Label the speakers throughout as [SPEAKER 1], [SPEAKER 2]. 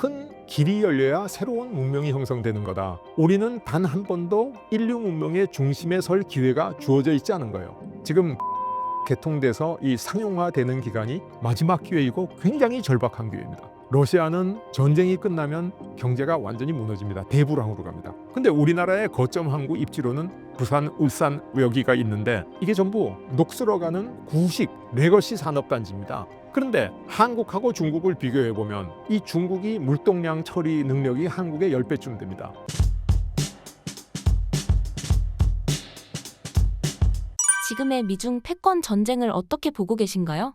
[SPEAKER 1] 큰 길이 열려야 새로운 문명이 형성되는 거다. 우리는 단 한 번도 인류 문명의 중심에 설 기회가 주어져 있지 않은 거예요. 지금 개통돼서 이 상용화되는 기간이 마지막 기회이고 굉장히 절박한 기회입니다. 러시아는 전쟁이 끝나면 경제가 완전히 무너집니다. 대불황으로 갑니다. 근데 우리나라의 거점 항구 입지로는 부산, 울산 여기가 있는데 이게 전부 녹슬어가는 구식, 레거시 산업단지입니다. 그런데 한국하고 중국을 비교해보면 이 중국이 물동량 처리 능력이 한국의 10배쯤 됩니다.
[SPEAKER 2] 지금의 미중 패권 전쟁을 어떻게 보고 계신가요?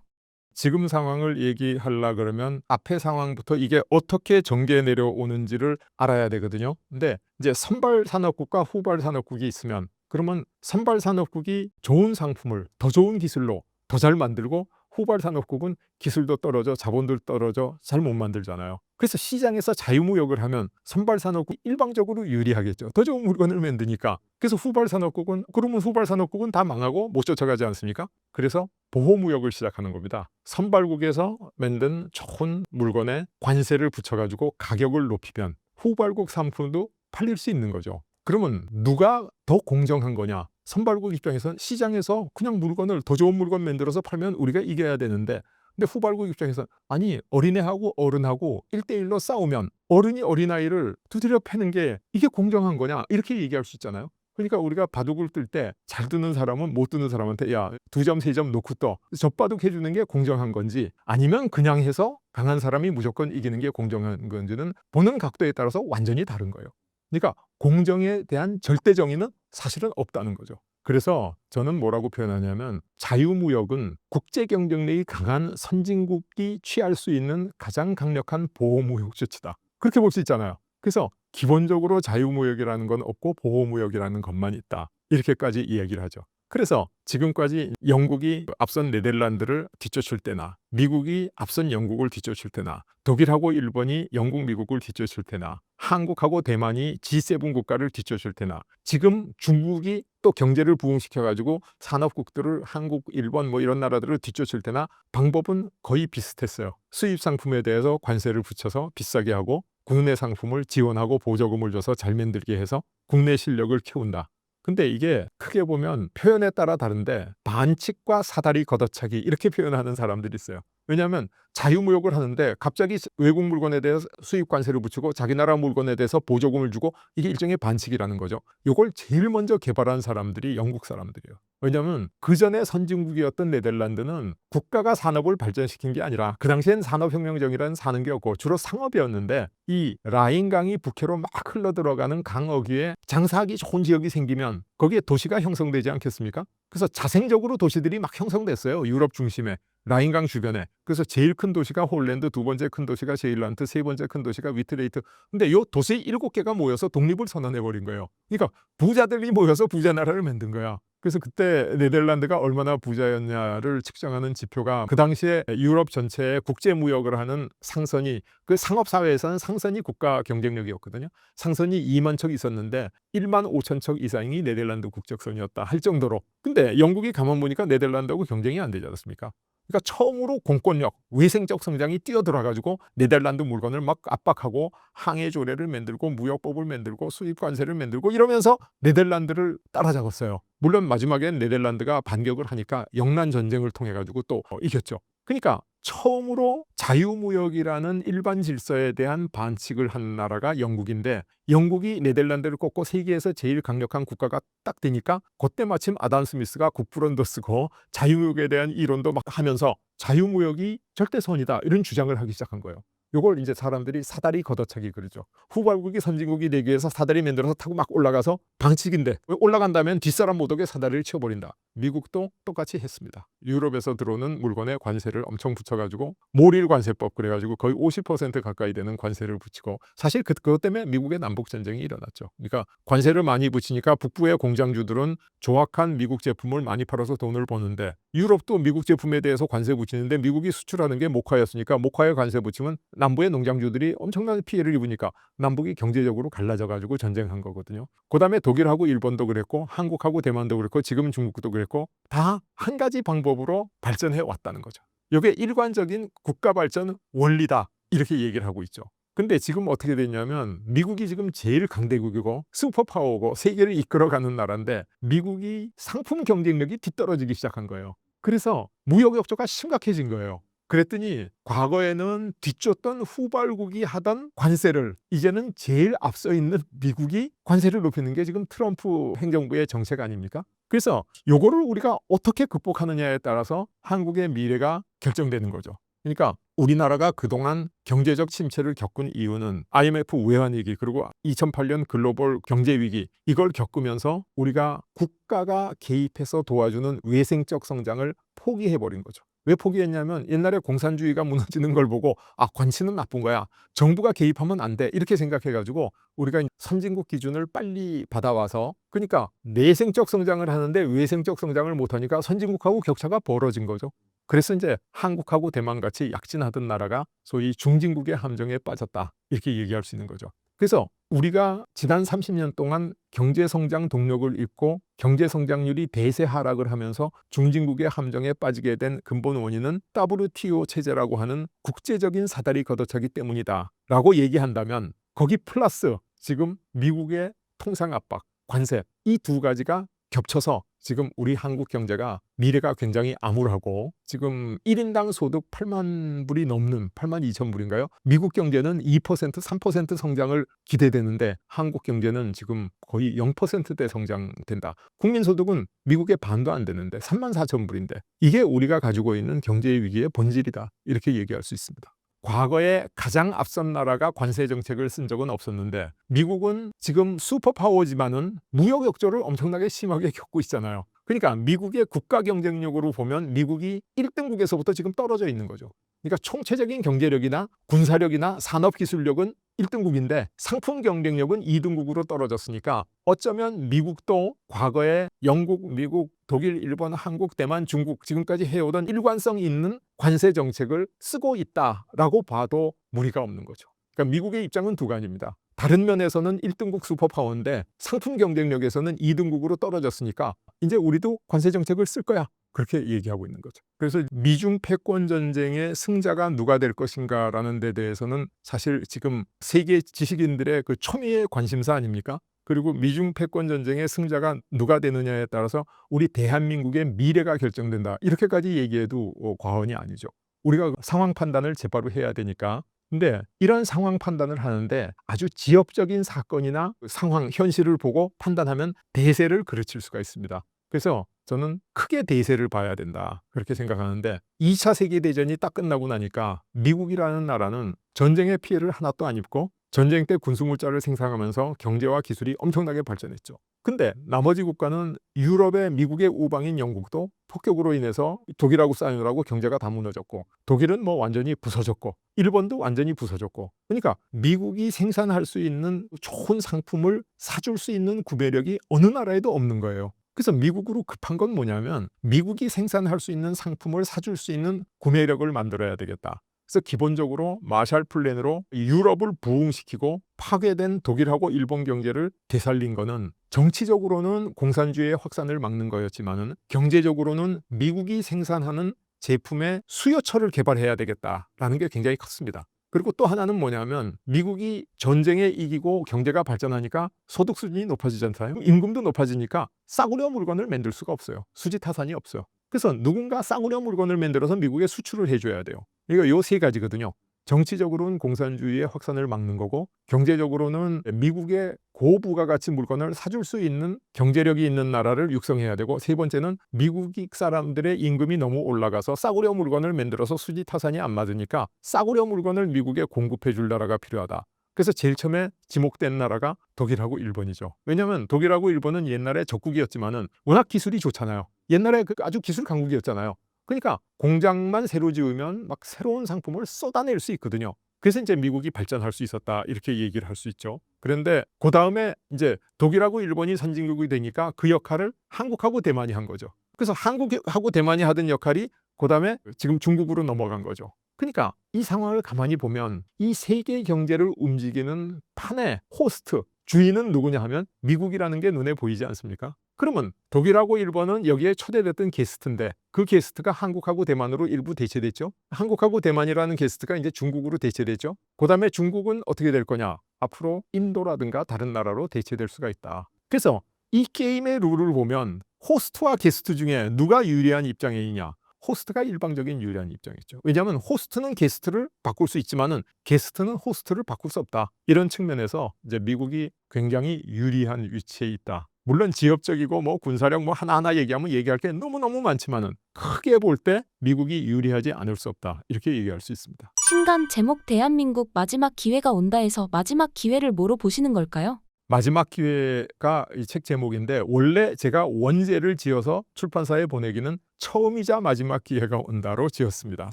[SPEAKER 1] 지금 상황을 얘기하려 그러면 앞의 상황부터 이게 어떻게 전개 내려오는지를 알아야 되거든요. 근데 이제 선발 산업국과 후발 산업국이 있으면 그러면 선발 산업국이 좋은 상품을 더 좋은 기술로 더 잘 만들고 후발 산업국은 기술도 떨어져 자본도 떨어져 잘 못 만들잖아요. 그래서 시장에서 자유무역을 하면 선발 산업국이 일방적으로 유리하겠죠. 더 좋은 물건을 만드니까. 그래서 후발 산업국은 다 망하고 못 쫓아가지 않습니까? 그래서 보호무역을 시작하는 겁니다. 선발국에서 만든 좋은 물건에 관세를 붙여가지고 가격을 높이면 후발국 상품도 팔릴 수 있는 거죠. 그러면 누가 더 공정한 거냐? 선발국 입장에서는 시장에서 그냥 물건을 더 좋은 물건 만들어서 팔면 우리가 이겨야 되는데, 근데 후발국 입장에서는 아니 어린애하고 어른하고 1대1로 싸우면 어른이 어린아이를 두드려 패는 게 이게 공정한 거냐? 이렇게 얘기할 수 있잖아요. 그러니까 우리가 바둑을 뜰 때 잘 뜨는 사람은 못 뜨는 사람한테 야 2점 3점 놓고 떠 젖바둑 해주는 게 공정한 건지 아니면 그냥 해서 강한 사람이 무조건 이기는 게 공정한 건지는 보는 각도에 따라서 완전히 다른 거예요. 그러니까 공정에 대한 절대 정의는 사실은 없다는 거죠. 그래서 저는 뭐라고 표현하냐면 자유무역은 국제 경쟁력이 강한 선진국이 취할 수 있는 가장 강력한 보호무역 조치다. 그렇게 볼 수 있잖아요. 그래서 기본적으로 자유무역이라는 건 없고 보호무역이라는 것만 있다. 이렇게까지 이야기를 하죠. 그래서 지금까지 영국이 앞선 네덜란드를 뒤쫓을 때나 미국이 앞선 영국을 뒤쫓을 때나 독일하고 일본이 영국, 미국을 뒤쫓을 때나 한국하고 대만이 G7 국가를 뒤쫓을 때나 지금 중국이 또 경제를 부흥시켜가지고 산업국들을 한국, 일본 뭐 이런 나라들을 뒤쫓을 때나 방법은 거의 비슷했어요. 수입 상품에 대해서 관세를 붙여서 비싸게 하고 국내 상품을 지원하고 보조금을 줘서 잘 만들게 해서 국내 실력을 키운다. 근데 이게 크게 보면 표현에 따라 다른데 반칙과 사다리 걷어차기 이렇게 표현하는 사람들이 있어요. 왜냐하면 자유무역을 하는데 갑자기 외국 물건에 대해서 수입 관세를 붙이고 자기 나라 물건에 대해서 보조금을 주고 이게 일종의 반칙이라는 거죠. 이걸 제일 먼저 개발한 사람들이 영국 사람들이에요. 왜냐하면 그 전에 선진국이었던 네덜란드는 국가가 산업을 발전시킨 게 아니라 그 당시엔 산업혁명정이라는 사는 게 없고 주로 상업이었는데 이 라인강이 북해로 막 흘러들어가는 강 어귀에 장사하기 좋은 지역이 생기면 거기에 도시가 형성되지 않겠습니까? 그래서 자생적으로 도시들이 막 형성됐어요. 유럽 중심에. 라인강 주변에. 그래서 제일 큰 도시가 홀랜드, 두 번째 큰 도시가 제일란트, 세 번째 큰 도시가 위트레이트. 근데 요 도시 7개가 모여서 독립을 선언해 버린 거예요. 그러니까 부자들이 모여서 부자 나라를 만든 거야. 그래서 그때 네덜란드가 얼마나 부자였냐를 측정하는 지표가 그 당시에 유럽 전체에 국제 무역을 하는 상선이 그 상업 사회에서는 상선이 국가 경쟁력이었거든요. 상선이 2만 척 있었는데 1만 5천 척 이상이 네덜란드 국적선이었다 할 정도로. 근데 영국이 가만 보니까 네덜란드하고 경쟁이 안 되지 않았습니까? 그러니까 처음으로 공권력, 외생적 성장이 뛰어들어가지고 네덜란드 물건을 막 압박하고 항해 조례를 만들고 무역법을 만들고 수입 관세를 만들고 이러면서 네덜란드를 따라잡았어요. 물론 마지막엔 네덜란드가 반격을 하니까 영란 전쟁을 통해 가지고 또 이겼죠. 그러니까 처음으로 자유무역이라는 일반 질서에 대한 반칙을 한 나라가 영국인데 영국이 네덜란드를 꺾고 세계에서 제일 강력한 국가가 딱 되니까 그때 마침 아담 스미스가 국부론도 쓰고 자유무역에 대한 이론도 막 하면서 자유무역이 절대선이다 이런 주장을 하기 시작한 거예요. 요걸 이제 사람들이 사다리 걷어차기 그러죠. 후발국이 선진국이 되기 위해서 사다리 만들어서 타고 막 올라가서 방칙인데 올라간다면 뒷사람 못 오게 사다리를 치워버린다. 미국도 똑같이 했습니다. 유럽에서 들어오는 물건에 관세를 엄청 붙여가지고 몰일관세법 그래가지고 거의 50% 가까이 되는 관세를 붙이고 사실 그것 때문에 미국의 남북전쟁이 일어났죠. 그러니까 관세를 많이 붙이니까 북부의 공장주들은 조악한 미국 제품을 많이 팔아서 돈을 버는데 유럽도 미국 제품에 대해서 관세 붙이는데 미국이 수출하는 게 목화였으니까 목화에 관세 붙이면 남부의 농장주들이 엄청난 피해를 입으니까 남북이 경제적으로 갈라져가지고 전쟁한 거거든요. 그 다음에 독일하고 일본도 그랬고 한국하고 대만도 그랬고 지금 중국도 그랬고 다 한 가지 방법으로 발전해 왔다는 거죠. 이게 일관적인 국가 발전 원리다 이렇게 얘기를 하고 있죠. 근데 지금 어떻게 됐냐면 미국이 지금 제일 강대국이고 슈퍼파워고 세계를 이끌어가는 나라인데 미국이 상품 경쟁력이 뒤떨어지기 시작한 거예요. 그래서 무역 역조가 심각해진 거예요. 그랬더니 과거에는 뒤쫓던 후발국이 하던 관세를 이제는 제일 앞서 있는 미국이 관세를 높이는 게 지금 트럼프 행정부의 정책 아닙니까? 그래서 요거를 우리가 어떻게 극복하느냐에 따라서 한국의 미래가 결정되는 거죠. 그러니까 우리나라가 그동안 경제적 침체를 겪은 이유는 IMF 외환위기 그리고 2008년 글로벌 경제위기 이걸 겪으면서 우리가 국가가 개입해서 도와주는 외생적 성장을 포기해버린 거죠. 왜 포기했냐면 옛날에 공산주의가 무너지는 걸 보고 관치는 나쁜 거야. 정부가 개입하면 안 돼. 이렇게 생각해가지고 우리가 선진국 기준을 빨리 받아와서 그러니까 내생적 성장을 하는데 외생적 성장을 못하니까 선진국하고 격차가 벌어진 거죠. 그래서 이제 한국하고 대만같이 약진하던 나라가 소위 중진국의 함정에 빠졌다. 이렇게 얘기할 수 있는 거죠. 그래서 우리가 지난 30년 동안 경제성장 동력을 잃고 경제성장률이 대세 하락을 하면서 중진국의 함정에 빠지게 된 근본 원인은 WTO 체제라고 하는 국제적인 사다리 걷어차기 때문이다. 라고 얘기한다면 거기 플러스 지금 미국의 통상 압박, 관세 이 두 가지가 겹쳐서 지금 우리 한국 경제가 미래가 굉장히 암울하고 지금 1인당 소득 8만 불이 넘는 8만 2천 불인가요? 미국 경제는 2%, 3% 성장을 기대되는데 한국 경제는 지금 거의 0%대 성장된다. 국민소득은 미국의 반도 안 되는데 3만 4천 불인데 이게 우리가 가지고 있는 경제 위기의 본질이다. 이렇게 얘기할 수 있습니다. 과거에 가장 앞선 나라가 관세 정책을 쓴 적은 없었는데 미국은 지금 슈퍼파워지만은 무역 역조를 엄청나게 심하게 겪고 있잖아요. 그러니까 미국의 국가 경쟁력으로 보면 미국이 1등국에서부터 지금 떨어져 있는 거죠. 그러니까 총체적인 경제력이나 군사력이나 산업기술력은 1등국인데 상품 경쟁력은 2등국으로 떨어졌으니까 어쩌면 미국도 과거에 영국, 미국, 독일, 일본, 한국, 대만, 중국 지금까지 해오던 일관성 있는 관세 정책을 쓰고 있다라고 봐도 무리가 없는 거죠. 그러니까 미국의 입장은 두 가지입니다. 다른 면에서는 1등국 슈퍼파워인데 상품 경쟁력에서는 2등국으로 떨어졌으니까 이제 우리도 관세 정책을 쓸 거야. 그렇게 얘기하고 있는 거죠. 그래서 미중 패권 전쟁의 승자가 누가 될 것인가라는 데 대해서는 사실 지금 세계 지식인들의 그 초미의 관심사 아닙니까? 그리고 미중 패권 전쟁의 승자가 누가 되느냐에 따라서 우리 대한민국의 미래가 결정된다. 이렇게까지 얘기해도 과언이 아니죠. 우리가 상황 판단을 제바로 해야 되니까. 근데 이런 상황 판단을 하는데 아주 지엽적인 사건이나 상황, 현실을 보고 판단하면 대세를 그르칠 수가 있습니다. 그래서 저는 크게 대세를 봐야 된다. 그렇게 생각하는데 2차 세계대전이 딱 끝나고 나니까 미국이라는 나라는 전쟁의 피해를 하나도 안 입고 전쟁 때 군수물자를 생산하면서 경제와 기술이 엄청나게 발전했죠. 근데 나머지 국가는 유럽의 미국의 우방인 영국도 폭격으로 인해서 독일하고 싸우느라고 경제가 다 무너졌고 독일은 뭐 완전히 부서졌고 일본도 완전히 부서졌고 그러니까 미국이 생산할 수 있는 좋은 상품을 사줄 수 있는 구매력이 어느 나라에도 없는 거예요. 그래서 미국으로 급한 건 뭐냐면 미국이 생산할 수 있는 상품을 사줄 수 있는 구매력을 만들어야 되겠다. 그래서 기본적으로 마샬 플랜으로 유럽을 부흥시키고 파괴된 독일하고 일본 경제를 되살린 거는 정치적으로는 공산주의의 확산을 막는 거였지만은 경제적으로는 미국이 생산하는 제품의 수요처를 개발해야 되겠다라는 게 굉장히 컸습니다. 그리고 또 하나는 뭐냐면 미국이 전쟁에 이기고 경제가 발전하니까 소득 수준이 높아지잖아요. 임금도 높아지니까 싸구려 물건을 만들 수가 없어요. 수지타산이 없어요. 그래서 누군가 싸구려 물건을 만들어서 미국에 수출을 해줘야 돼요. 이거 요 세 가지거든요. 정치적으로는 공산주의의 확산을 막는 거고 경제적으로는 미국의 고부가가치 물건을 사줄 수 있는 경제력이 있는 나라를 육성해야 되고 세 번째는 미국 사람들의 임금이 너무 올라가서 싸구려 물건을 만들어서 수지타산이 안 맞으니까 싸구려 물건을 미국에 공급해 줄 나라가 필요하다. 그래서 제일 처음에 지목된 나라가 독일하고 일본이죠. 왜냐하면 독일하고 일본은 옛날에 적국이었지만은 워낙 기술이 좋잖아요. 옛날에 아주 기술 강국이었잖아요. 그러니까 공장만 새로 지으면 막 새로운 상품을 쏟아낼 수 있거든요. 그래서 이제 미국이 발전할 수 있었다 이렇게 얘기를 할 수 있죠. 그런데 그 다음에 이제 독일하고 일본이 선진국이 되니까 그 역할을 한국하고 대만이 한 거죠. 그래서 한국하고 대만이 하던 역할이 그 다음에 지금 중국으로 넘어간 거죠. 그러니까 이 상황을 가만히 보면 이 세계 경제를 움직이는 판의 호스트, 주인은 누구냐 하면 미국이라는 게 눈에 보이지 않습니까? 그러면 독일하고 일본은 여기에 초대됐던 게스트인데 그 게스트가 한국하고 대만으로 일부 대체됐죠. 한국하고 대만이라는 게스트가 이제 중국으로 대체됐죠. 그다음에 중국은 어떻게 될 거냐? 앞으로 인도라든가 다른 나라로 대체될 수가 있다. 그래서 이 게임의 룰을 보면 호스트와 게스트 중에 누가 유리한 입장에 있냐? 호스트가 일방적인 유리한 입장이죠. 왜냐하면 호스트는 게스트를 바꿀 수 있지만은 게스트는 호스트를 바꿀 수 없다. 이런 측면에서 이제 미국이 굉장히 유리한 위치에 있다. 물론 지역적이고 뭐 군사력 뭐 하나하나 얘기하면 얘기할 게 너무너무 많지만은 크게 볼 때 미국이 유리하지 않을 수 없다. 이렇게 얘기할 수 있습니다.
[SPEAKER 2] 신간 제목 대한민국 마지막 기회가 온다 해서 마지막 기회를 뭐로 보시는 걸까요?
[SPEAKER 1] 마지막 기회가 이 책 제목인데 원래 제가 원제를 지어서 출판사에 보내기는 처음이자 마지막 기회가 온다로 지었습니다.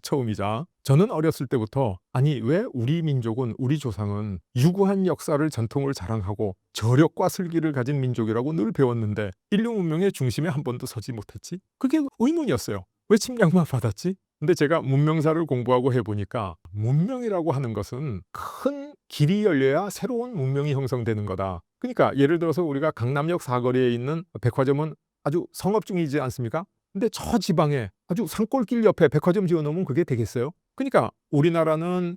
[SPEAKER 1] 처음이자. 저는 어렸을 때부터 아니 왜 우리 민족은 우리 조상은 유구한 역사를 전통을 자랑하고 저력과 슬기를 가진 민족이라고 늘 배웠는데 인류 문명의 중심에 한 번도 서지 못했지? 그게 의문이었어요. 왜 침략만 받았지? 근데 제가 문명사를 공부하고 해보니까 문명이라고 하는 것은 큰 길이 열려야 새로운 문명이 형성되는 거다. 그러니까 예를 들어서 우리가 강남역 사거리에 있는 백화점은 아주 성업 중이지 않습니까? 근데 저 지방에 아주 산골길 옆에 백화점 지어놓으면 그게 되겠어요? 그러니까 우리나라는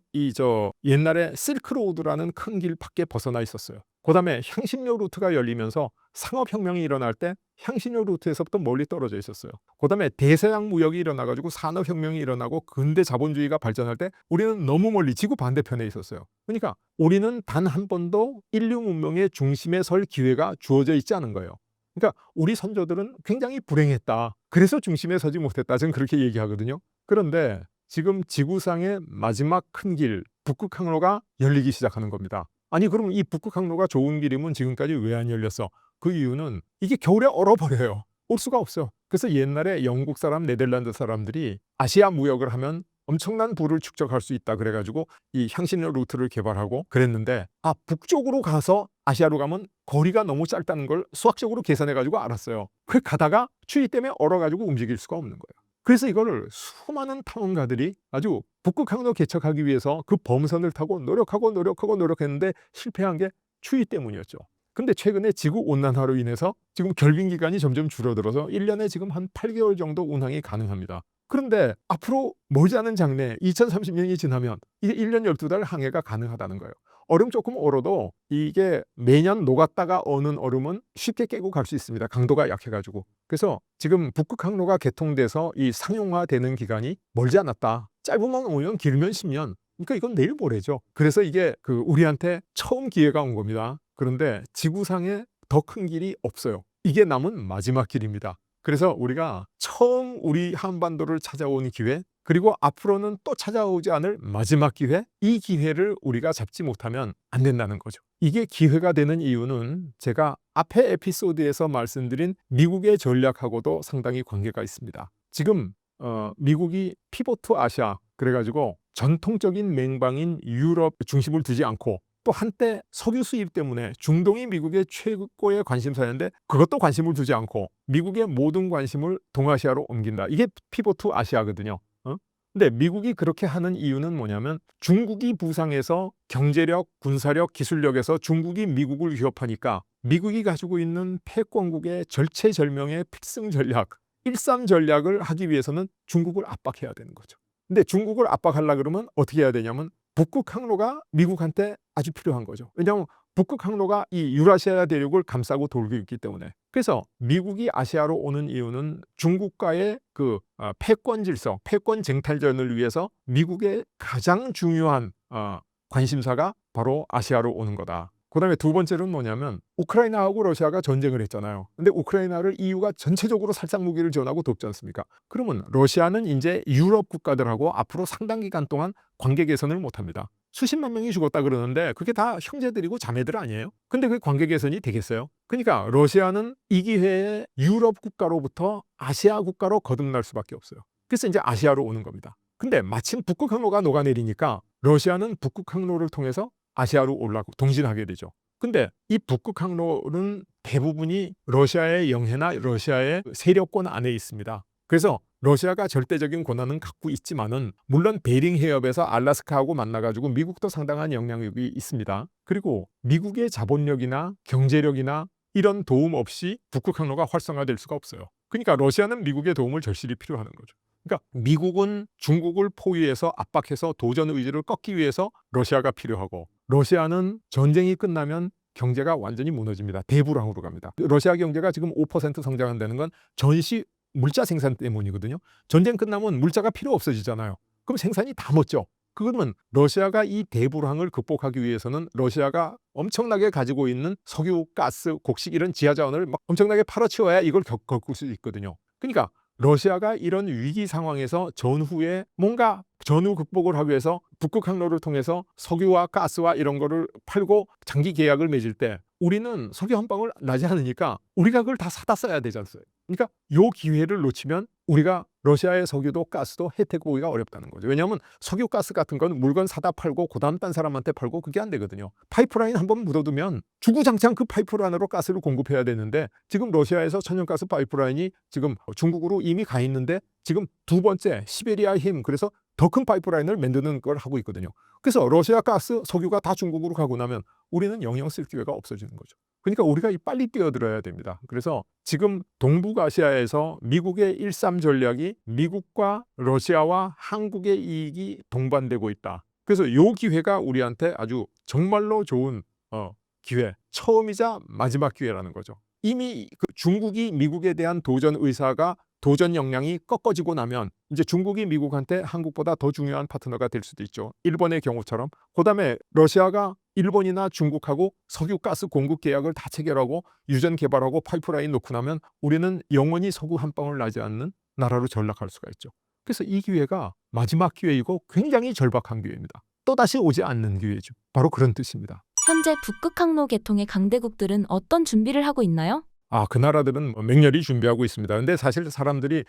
[SPEAKER 1] 옛날에 실크로드라는 큰 길 밖에 벗어나 있었어요. 그다음에 향신료 루트가 열리면서 상업혁명이 일어날 때 향신료 루트에서부터 멀리 떨어져 있었어요. 그다음에 대서양 무역이 일어나가지고 산업혁명이 일어나고 근대 자본주의가 발전할 때 우리는 너무 멀리 지구 반대편에 있었어요. 그러니까 우리는 단 한 번도 인류 문명의 중심에 설 기회가 주어져 있지 않은 거예요. 그러니까 우리 선조들은 굉장히 불행했다. 그래서 중심에 서지 못했다. 저는 그렇게 얘기하거든요. 그런데 지금 지구상의 마지막 큰 길, 북극항로가 열리기 시작하는 겁니다. 아니 그럼 이 북극항로가 좋은 길이면 지금까지 왜 안 열렸어? 그 이유는 이게 겨울에 얼어버려요. 올 수가 없어. 그래서 옛날에 영국 사람, 네덜란드 사람들이 아시아 무역을 하면 엄청난 부를 축적할 수 있다 그래가지고 이 향신료 루트를 개발하고 그랬는데 북쪽으로 가서 아시아로 가면 거리가 너무 짧다는 걸 수학적으로 계산해가지고 알았어요. 그 가다가 추위 때문에 얼어가지고 움직일 수가 없는 거예요. 그래서 이거를 수많은 탐험가들이 아주 북극항로 개척하기 위해서 그 범선을 타고 노력했는데 실패한 게 추위 때문이었죠. 근데 최근에 지구 온난화로 인해서 지금 결빙 기간이 점점 줄어들어서 1년에 지금 한 8개월 정도 운항이 가능합니다. 그런데 앞으로 멀지 않은 장래 2030년이 지나면 이제 1년 12달 항해가 가능하다는 거예요. 얼음 조금 얼어도 이게 매년 녹았다가 어는 얼음은 쉽게 깨고 갈 수 있습니다. 강도가 약해가지고. 그래서 지금 북극항로가 개통돼서 이 상용화되는 기간이 멀지 않았다. 짧으면 5년, 길면 10년. 그러니까 이건 내일 모레죠. 그래서 이게 우리한테 처음 기회가 온 겁니다. 그런데 지구상에 더 큰 길이 없어요. 이게 남은 마지막 길입니다. 그래서 우리가 처음 우리 한반도를 찾아온 기회, 그리고 앞으로는 또 찾아오지 않을 마지막 기회, 이 기회를 우리가 잡지 못하면 안 된다는 거죠. 이게 기회가 되는 이유는 제가 앞에 에피소드에서 말씀드린 미국의 전략하고도 상당히 관계가 있습니다. 지금 미국이 피보트 아시아, 그래가지고 전통적인 맹방인 유럽 중심을 두지 않고 또 한때 석유 수입 때문에 중동이 미국의 최고의 관심사였는데 그것도 관심을 두지 않고 미국의 모든 관심을 동아시아로 옮긴다. 이게 피보트 아시아거든요. 근데 미국이 그렇게 하는 이유는 뭐냐면 중국이 부상해서 경제력, 군사력, 기술력에서 중국이 미국을 위협하니까 미국이 가지고 있는 패권국의 절체절명의 필승 전략, 1.3 전략을 하기 위해서는 중국을 압박해야 되는 거죠. 근데 중국을 압박하려고 그러면 어떻게 해야 되냐면 북극항로가 미국한테 아주 필요한 거죠. 왜냐하면 북극항로가 이 유라시아 대륙을 감싸고 돌고 있기 때문에. 그래서 미국이 아시아로 오는 이유는 중국과의 패권 질서, 패권 쟁탈전을 위해서 미국의 가장 중요한 관심사가 바로 아시아로 오는 거다. 그 다음에 두 번째는 뭐냐면 우크라이나하고 러시아가 전쟁을 했잖아요. 근데 우크라이나를 EU가 전체적으로 살상 무기를 지원하고 돕지 않습니까? 그러면 러시아는 이제 유럽 국가들하고 앞으로 상당 기간 동안 관계 개선을 못합니다. 수십만 명이 죽었다 그러는데 그게 다 형제들이고 자매들 아니에요? 근데 그 관계 개선이 되겠어요? 그러니까 러시아는 이 기회에 유럽 국가로부터 아시아 국가로 거듭날 수밖에 없어요. 그래서 이제 아시아로 오는 겁니다. 근데 마침 북극항로가 녹아내리니까 러시아는 북극항로를 통해서 아시아로 올라고 동진하게 되죠. 근데 이 북극항로는 대부분이 러시아의 영해나 러시아의 세력권 안에 있습니다. 그래서 러시아가 절대적인 권한은 갖고 있지만은 물론 베링 해협에서 알라스카하고 만나가지고 미국도 상당한 영향력이 있습니다. 그리고 미국의 자본력이나 경제력이나 이런 도움 없이 북극 항로가 활성화될 수가 없어요. 그러니까 러시아는 미국의 도움을 절실히 필요하는 거죠. 그러니까 미국은 중국을 포위해서 압박해서 도전 의지를 꺾기 위해서 러시아가 필요하고, 러시아는 전쟁이 끝나면 경제가 완전히 무너집니다. 대불황으로 갑니다. 러시아 경제가 지금 5% 성장한다는 건 전시 물자 생산 때문이거든요. 전쟁 끝나면 물자가 필요 없어지잖아요. 그럼 생산이 다 멎죠. 그러면 러시아가 이 대불황을 극복하기 위해서는 러시아가 엄청나게 가지고 있는 석유, 가스, 곡식 이런 지하 자원을 막 엄청나게 팔아치워야 이걸 겪을 수 있거든요. 그러니까 러시아가 이런 위기 상황에서 전후에 뭔가 전후 극복을 하기 위해서 북극 항로를 통해서 석유와 가스와 이런 거를 팔고 장기 계약을 맺을 때 우리는 석유 한 방울 나지 않으니까 우리가 그걸 다 사다 써야 되지 않습니까? 그러니까 요 기회를 놓치면 우리가 러시아의 석유도 가스도 혜택 보기가 어렵다는 거죠. 왜냐하면 석유, 가스 같은 건 물건 사다 팔고 그다음 딴 사람한테 팔고 그게 안 되거든요. 파이프라인 한번 묻어두면 주구장창 그 파이프라인으로 가스를 공급해야 되는데, 지금 러시아에서 천연가스 파이프라인이 지금 중국으로 이미 가 있는데 지금 두 번째 시베리아 힘, 그래서 더 큰 파이프라인을 만드는 걸 하고 있거든요. 그래서 러시아 가스, 석유가 다 중국으로 가고 나면 우리는 영영 쓸 기회가 없어지는 거죠. 그러니까 우리가 빨리 뛰어들어야 됩니다. 그래서 지금 동북아시아에서 미국의 1.3 전략이 미국과 러시아와 한국의 이익이 동반되고 있다. 그래서 이 기회가 우리한테 아주 정말로 좋은 기회, 처음이자 마지막 기회라는 거죠. 이미 중국이 미국에 대한 도전 의사가, 도전 역량이 꺾어지고 나면 이제 중국이 미국한테 한국보다 더 중요한 파트너가 될 수도 있죠. 일본의 경우처럼. 그다음에 러시아가 일본이나 중국하고 석유 가스 공급 계약을 다 체결하고 유전 개발하고 파이프라인 놓고 나면 우리는 영원히 석유 한 방울 나지 않는 나라로 전락할 수가 있죠. 그래서 이 기회가 마지막 기회이고 굉장히 절박한 기회입니다. 또다시 오지 않는 기회죠. 바로 그런 뜻입니다.
[SPEAKER 2] 현재 북극 항로 개통의 강대국들은 어떤 준비를 하고 있나요?
[SPEAKER 1] 그 나라들은 맹렬히 준비하고 있습니다. 근데 사실 사람들이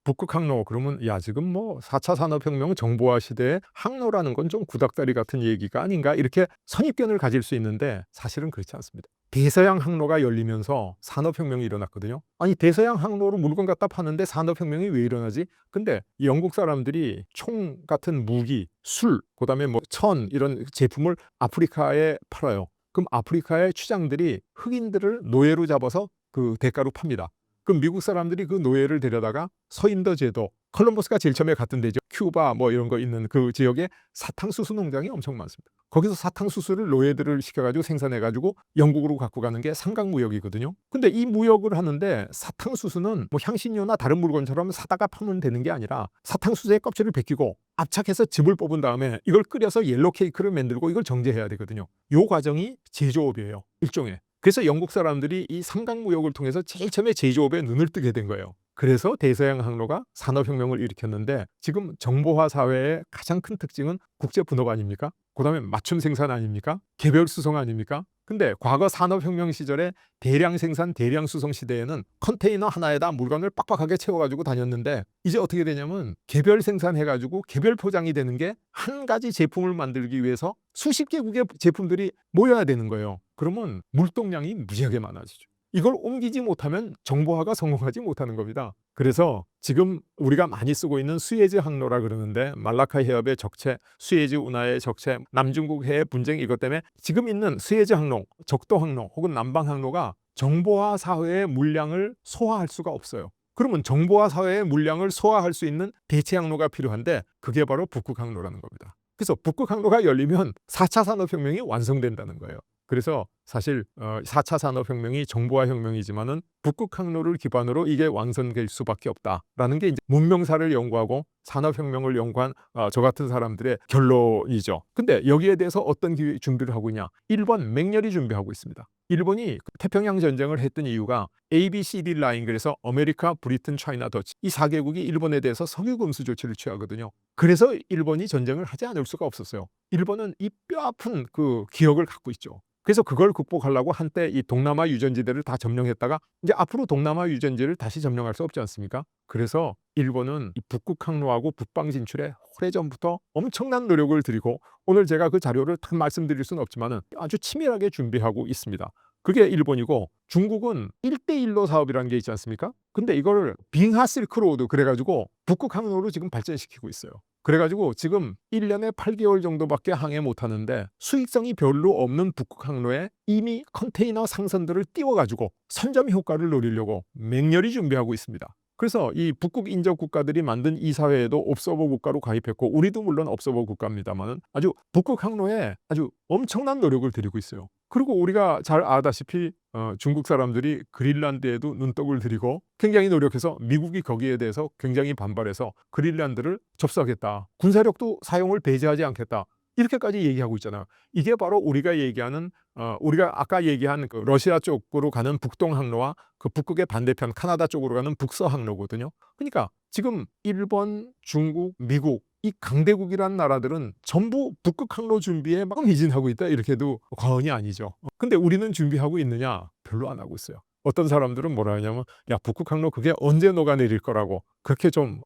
[SPEAKER 1] 북극 항로 그러면 야 지금 뭐 4차 산업혁명 정보화 시대에 항로라는 건 좀 구닥다리 같은 얘기가 아닌가, 이렇게 선입견을 가질 수 있는데 사실은 그렇지 않습니다. 대서양 항로가 열리면서 산업혁명이 일어났거든요. 아니 대서양 항로로 물건 갖다 파는데 산업혁명이 왜 일어나지? 근데 영국 사람들이 총 같은 무기, 술, 그다음에 뭐 천 이런 제품을 아프리카에 팔아요. 그럼 아프리카의 추장들이 흑인들을 노예로 잡아서 그 대가로 팝니다. 그럼 미국 사람들이 그 노예를 데려다가 서인더 제도, 콜럼버스가 제일 처음에 갔던 데죠. 큐바 뭐 이런 거 있는 그 지역에 사탕수수 농장이 엄청 많습니다. 거기서 사탕수수를 노예들을 시켜가지고 생산해가지고 영국으로 갖고 가는 게 삼각무역이거든요. 근데 이 무역을 하는데 사탕수수는 뭐 향신료나 다른 물건처럼 사다가 파면 되는 게 아니라 사탕수수의 껍질을 벗기고 압착해서 즙을 뽑은 다음에 이걸 끓여서 옐로 케이크를 만들고 이걸 정제해야 되거든요. 요 과정이 제조업이에요. 일종의. 그래서 영국 사람들이 이 삼각무역을 통해서 제일 처음에 제조업에 눈을 뜨게 된 거예요. 그래서 대서양 항로가 산업혁명을 일으켰는데, 지금 정보화 사회의 가장 큰 특징은 국제 분업 아닙니까? 그다음에 맞춤 생산 아닙니까? 개별 수송 아닙니까? 근데 과거 산업혁명 시절에 대량 생산, 대량 수송 시대에는 컨테이너 하나에다 물건을 빡빡하게 채워가지고 다녔는데, 이제 어떻게 되냐면 개별 생산해가지고 개별 포장이 되는 게 한 가지 제품을 만들기 위해서 수십 개국의 제품들이 모여야 되는 거예요. 그러면 물동량이 무지하게 많아지죠. 이걸 옮기지 못하면 정보화가 성공하지 못하는 겁니다. 그래서 지금 우리가 많이 쓰고 있는 수에즈 항로라 그러는데, 말라카 해협의 적체, 수에즈 운하의 적체, 남중국 해의 분쟁, 이것 때문에 지금 있는 수에즈 항로, 적도 항로 혹은 남방 항로가 정보화 사회의 물량을 소화할 수가 없어요. 그러면 정보화 사회의 물량을 소화할 수 있는 대체 항로가 필요한데, 그게 바로 북극 항로라는 겁니다. 그래서 북극 항로가 열리면 4차 산업혁명이 완성된다는 거예요. 그래서 사실 4차 산업혁명이 정보화 혁명이지만은 북극 항로를 기반으로 이게 완성될 수밖에 없다라는 게 이제 문명사를 연구하고 산업혁명을 연구한 저 같은 사람들의 결론이죠. 근데 여기에 대해서 어떤 준비를 하고 있냐? 일본 맹렬히 준비하고 있습니다. 일본이 태평양 전쟁을 했던 이유가 ABCD 라인, 그래서 아메리카, 브리튼, 차이나, 더치, 이 4개국이 일본에 대해서 석유 금수 조치를 취하거든요. 그래서 일본이 전쟁을 하지 않을 수가 없었어요. 일본은 이 뼈아픈 그 기억을 갖고 있죠. 그래서 그걸 극복하려고 한때 이 동남아 유전지대를 다 점령했다가 이제 앞으로 동남아 유전지를 다시 점령할 수 없지 않습니까? 그래서 일본은 이 북극 항로하고 북방 진출에 오래전부터 엄청난 노력을 들이고, 오늘 제가 그 자료를 다 말씀드릴 수는 없지만 아주 치밀하게 준비하고 있습니다. 그게 일본이고, 중국은 1대1로 사업이라는 게 있지 않습니까? 근데 이걸 빙하 실크로드 그래가지고 북극 항로로 지금 발전시키고 있어요. 그래가지고 지금 1년에 8개월 정도밖에 항해 못하는데 수익성이 별로 없는 북극 항로에 이미 컨테이너 상선들을 띄워가지고 선점 효과를 노리려고 맹렬히 준비하고 있습니다. 그래서 이 북극 인접 국가들이 만든 이사회에도 옵서버 국가로 가입했고 우리도 물론 옵서버 국가입니다만 아주 북극 항로에 아주 엄청난 노력을 들이고 있어요. 그리고 우리가 잘 아다시피 중국 사람들이 그린란드에도 눈독을 들이고 굉장히 노력해서 미국이 거기에 대해서 굉장히 반발해서 그린란드를 접수하겠다. 군사력도 사용을 배제하지 않겠다. 이렇게까지 얘기하고 있잖아요. 이게 바로 우리가 얘기하는 우리가 아까 얘기한 그 러시아 쪽으로 가는 북동 항로와 그 북극의 반대편 카나다 쪽으로 가는 북서 항로거든요. 그러니까 지금 일본, 중국, 미국 이 강대국이란 나라들은 전부 북극 항로 준비에 막 미진하고 있다 이렇게도 과언이 아니죠. 근데 우리는 준비하고 있느냐? 별로 안 하고 있어요. 어떤 사람들은 뭐라 하냐면 야 북극 항로 그게 언제 녹아내릴 거라고 그렇게 좀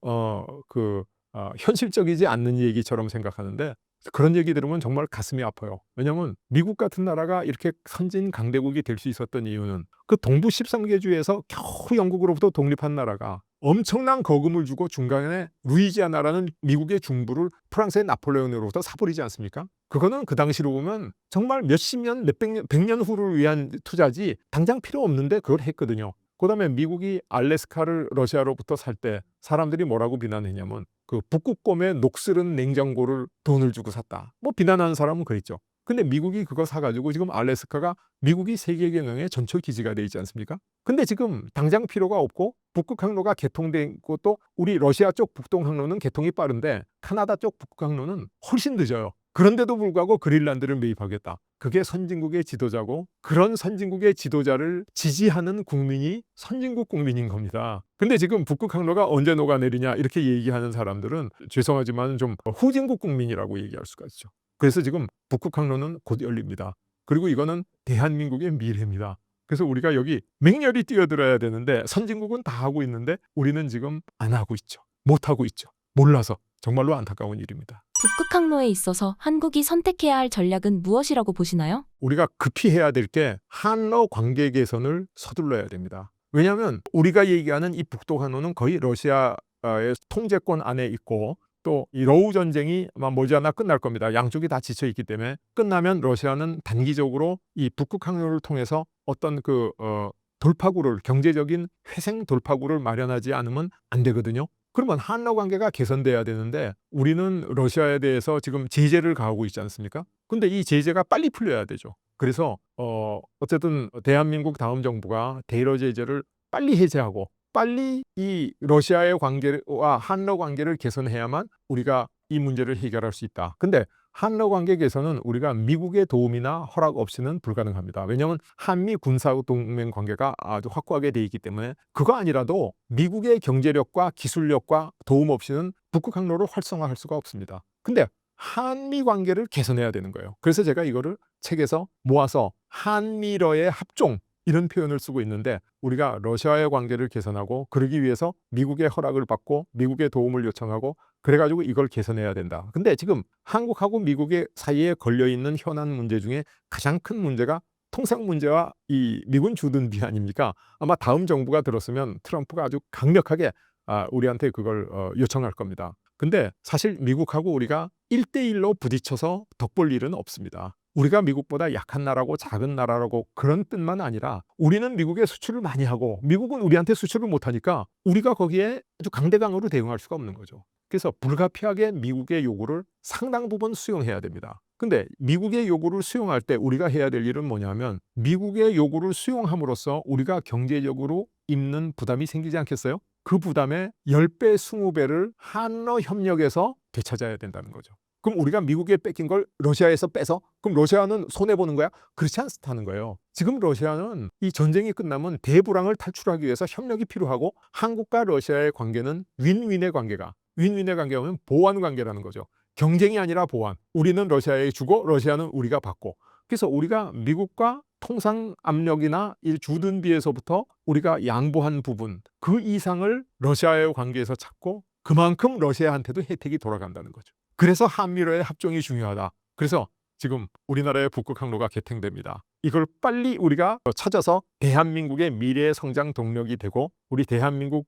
[SPEAKER 1] 현실적이지 않는 얘기처럼 생각하는데 그런 얘기 들으면 정말 가슴이 아파요. 왜냐하면 미국 같은 나라가 이렇게 선진 강대국이 될 수 있었던 이유는 그 동부 13개주에서 겨우 영국으로부터 독립한 나라가 엄청난 거금을 주고 중간에 루이지아나라는 미국의 중부를 프랑스의 나폴레옹으로부터 사버리지 않습니까? 그거는 그 당시로 보면 정말 몇십 년, 몇백 년, 100년 후를 위한 투자지 당장 필요 없는데 그걸 했거든요. 그다음에 미국이 알래스카를 러시아로부터 살 때 사람들이 뭐라고 비난했냐면 그 북극곰의 녹슬은 냉장고를 돈을 주고 샀다. 뭐 비난하는 사람은 그랬죠. 근데 미국이 그거 사가지고 지금 알래스카가 미국이 세계 경영의 전초 기지가 돼 있지 않습니까? 근데 지금 당장 필요가 없고 북극 항로가 개통된 것도 우리 러시아 쪽 북동 항로는 개통이 빠른데 카나다 쪽 북극 항로는 훨씬 늦어요. 그런데도 불구하고 그린란드를 매입하겠다. 그게 선진국의 지도자고 그런 선진국의 지도자를 지지하는 국민이 선진국 국민인 겁니다. 근데 지금 북극 항로가 언제 녹아내리냐 이렇게 얘기하는 사람들은 죄송하지만 좀 후진국 국민이라고 얘기할 수가 있죠. 그래서 지금 북극 항로는 곧 열립니다. 그리고 이거는 대한민국의 미래입니다. 그래서 우리가 여기 맹렬히 뛰어들어야 되는데 선진국은 다 하고 있는데 우리는 지금 안 하고 있죠. 못 하고 있죠. 몰라서 정말로 안타까운 일입니다.
[SPEAKER 2] 북극 항로에 있어서 한국이 선택해야 할 전략은 무엇이라고 보시나요?
[SPEAKER 1] 우리가 급히 해야 될 게 한러 관계 개선을 서둘러야 됩니다. 왜냐하면 우리가 얘기하는 이 북동 항로는 거의 러시아의 통제권 안에 있고 또 이 러우 전쟁이 아마 머지않아 끝날 겁니다. 양쪽이 다 지쳐 있기 때문에 끝나면 러시아는 단기적으로 이 북극 항로를 통해서 어떤 돌파구를 경제적인 회생 돌파구를 마련하지 않으면 안 되거든요. 그러면 한러 관계가 개선돼야 되는데 우리는 러시아에 대해서 지금 제재를 가하고 있지 않습니까? 근데 이 제재가 빨리 풀려야 되죠. 그래서 어쨌든 대한민국 다음 정부가 대러 제재를 빨리 해제하고 빨리 이 러시아의 관계와 한러 관계를 개선해야만 우리가 이 문제를 해결할 수 있다. 근데 한러 관계 개선은 우리가 미국의 도움이나 허락 없이는 불가능합니다. 왜냐하면 한미 군사 동맹 관계가 아주 확고하게 돼 있기 때문에 그거 아니라도 미국의 경제력과 기술력과 도움 없이는 북극 항로를 활성화할 수가 없습니다. 근데 한미 관계를 개선해야 되는 거예요. 그래서 제가 이거를 책에서 모아서 한미러의 합종 이런 표현을 쓰고 있는데 우리가 러시아의 관계를 개선하고 그러기 위해서 미국의 허락을 받고 미국의 도움을 요청하고 그래가지고 이걸 개선해야 된다. 근데 지금 한국하고 미국의 사이에 걸려있는 현안 문제 중에 가장 큰 문제가 통상 문제와 이 미군 주둔비 아닙니까? 아마 다음 정부가 들었으면 트럼프가 아주 강력하게 우리한테 그걸 요청할 겁니다. 근데 사실 미국하고 우리가 1대1로 부딪혀서 덕볼 일은 없습니다. 우리가 미국보다 약한 나라고 작은 나라라고 그런 뜻만 아니라 우리는 미국에 수출을 많이 하고 미국은 우리한테 수출을 못하니까 우리가 거기에 아주 강대강으로 대응할 수가 없는 거죠. 그래서 불가피하게 미국의 요구를 상당 부분 수용해야 됩니다. 근데 미국의 요구를 수용할 때 우리가 해야 될 일은 뭐냐면 미국의 요구를 수용함으로써 우리가 경제적으로 입는 부담이 생기지 않겠어요? 그 부담의 10배, 20배를 한러 협력에서 되찾아야 된다는 거죠. 그럼 우리가 미국에 뺏긴 걸 러시아에서 빼서 그럼 러시아는 손해보는 거야? 그렇지 않다는 거예요. 지금 러시아는 이 전쟁이 끝나면 대불황을 탈출하기 위해서 협력이 필요하고 한국과 러시아의 관계는 윈윈의 관계가 윈윈의 관계가 보완 관계라는 거죠. 경쟁이 아니라 보완. 우리는 러시아에 주고 러시아는 우리가 받고. 그래서 우리가 미국과 통상 압력이나 이 주둔비에서부터 우리가 양보한 부분 그 이상을 러시아의 관계에서 찾고 그만큼 러시아한테도 혜택이 돌아간다는 거죠. 그래서 한미러의 합종이 중요하다. 그래서 지금 우리나라의 북극 항로가 개통됩니다. 이걸 빨리 우리가 찾아서 대한민국의 미래의 성장 동력이 되고 우리 대한민국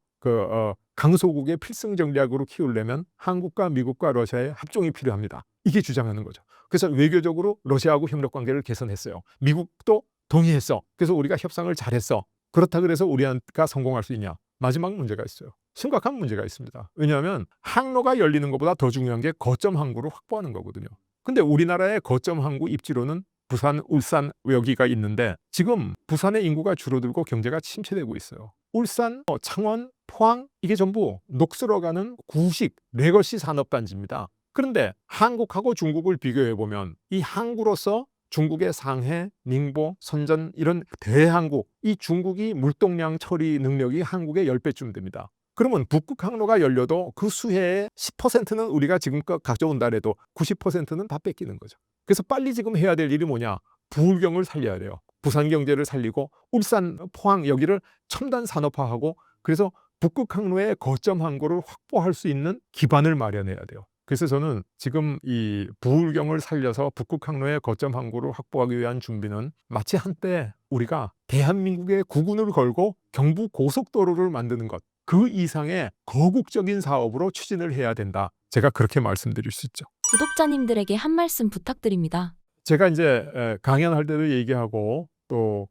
[SPEAKER 1] 강소국의 필승 전략으로 키우려면 한국과 미국과 러시아의 합종이 필요합니다. 이게 주장하는 거죠. 그래서 외교적으로 러시아하고 협력 관계를 개선했어요. 미국도 동의했어. 그래서 우리가 협상을 잘했어. 그렇다 그래서 우리가 성공할 수 있냐? 마지막 문제가 있어요. 심각한 문제가 있습니다. 왜냐하면 항로가 열리는 것보다 더 중요한 게 거점 항구를 확보하는 거거든요. 근데 우리나라의 거점 항구 입지로는 부산, 울산 여기가 있는데 지금 부산의 인구가 줄어들고 경제가 침체되고 있어요. 울산, 창원, 포항 이게 전부 녹슬어가는 구식, 레거시 산업단지입니다. 그런데 한국하고 중국을 비교해 보면 이 항구로서 중국의 상해, 닝보, 선전 이런 대항구, 이 중국이 물동량 처리 능력이 한국의 10배쯤 됩니다. 그러면 북극 항로가 열려도 그 수혜의 10%는 우리가 지금껏 가져온다 해도 90%는 다 뺏기는 거죠. 그래서 빨리 지금 해야 될 일이 뭐냐? 부울경을 살려야 돼요. 부산 경제를 살리고 울산, 포항 여기를 첨단 산업화하고 그래서 북극 항로의 거점 항구를 확보할 수 있는 기반을 마련해야 돼요. 그래서 저는 지금 이 부울경을 살려서 북극 항로의 거점 항구를 확보하기 위한 준비는 마치 한때 우리가 대한민국의 국운을 걸고 경부 고속도로를 만드는 것, 그 이상의 거국적인 사업으로 추진을 해야 된다. 제가 그렇게 말씀드릴 수 있죠.
[SPEAKER 2] 구독자님들에게 한 말씀 부탁드립니다.
[SPEAKER 1] 제가 이제 강연할 때도 얘기하고 또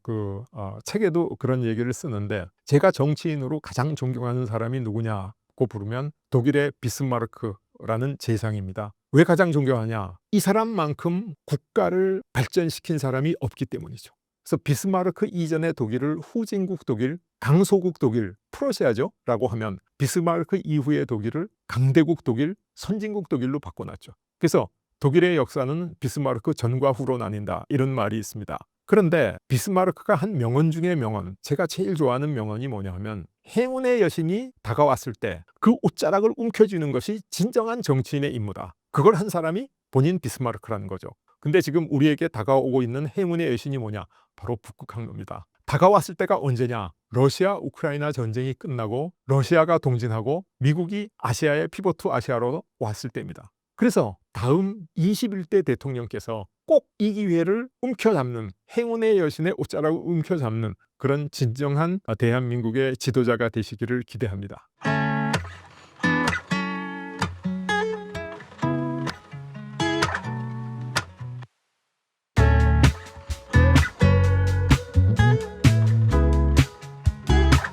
[SPEAKER 1] 책에도 그런 얘기를 쓰는데 제가 정치인으로 가장 존경하는 사람이 누구냐고 부르면 독일의 비스마르크라는 재상입니다. 왜 가장 존경하냐? 이 사람만큼 국가를 발전시킨 사람이 없기 때문이죠. 그래서 비스마르크 이전의 독일을 후진국 독일, 강소국 독일, 프러시아죠 라고 하면 비스마르크 이후의 독일을 강대국 독일, 선진국 독일로 바꿔놨죠. 그래서 독일의 역사는 비스마르크 전과 후로 나뉜다 이런 말이 있습니다. 그런데 비스마르크가 한 명언 중에 명언, 제가 제일 좋아하는 명언이 뭐냐 하면 행운의 여신이 다가왔을 때 그 옷자락을 움켜쥐는 것이 진정한 정치인의 임무다. 그걸 한 사람이 본인 비스마르크라는 거죠. 근데 지금 우리에게 다가오고 있는 행운의 여신이 뭐냐? 바로 북극 항로입니다. 다가왔을 때가 언제냐? 러시아 우크라이나 전쟁이 끝나고 러시아가 동진하고 미국이 아시아의 피보트 아시아로 왔을 때입니다. 그래서 다음 21대 대통령께서 꼭 이 기회를 움켜잡는 행운의 여신의 옷자락을 움켜잡는 그런 진정한 대한민국의 지도자가 되시기를 기대합니다.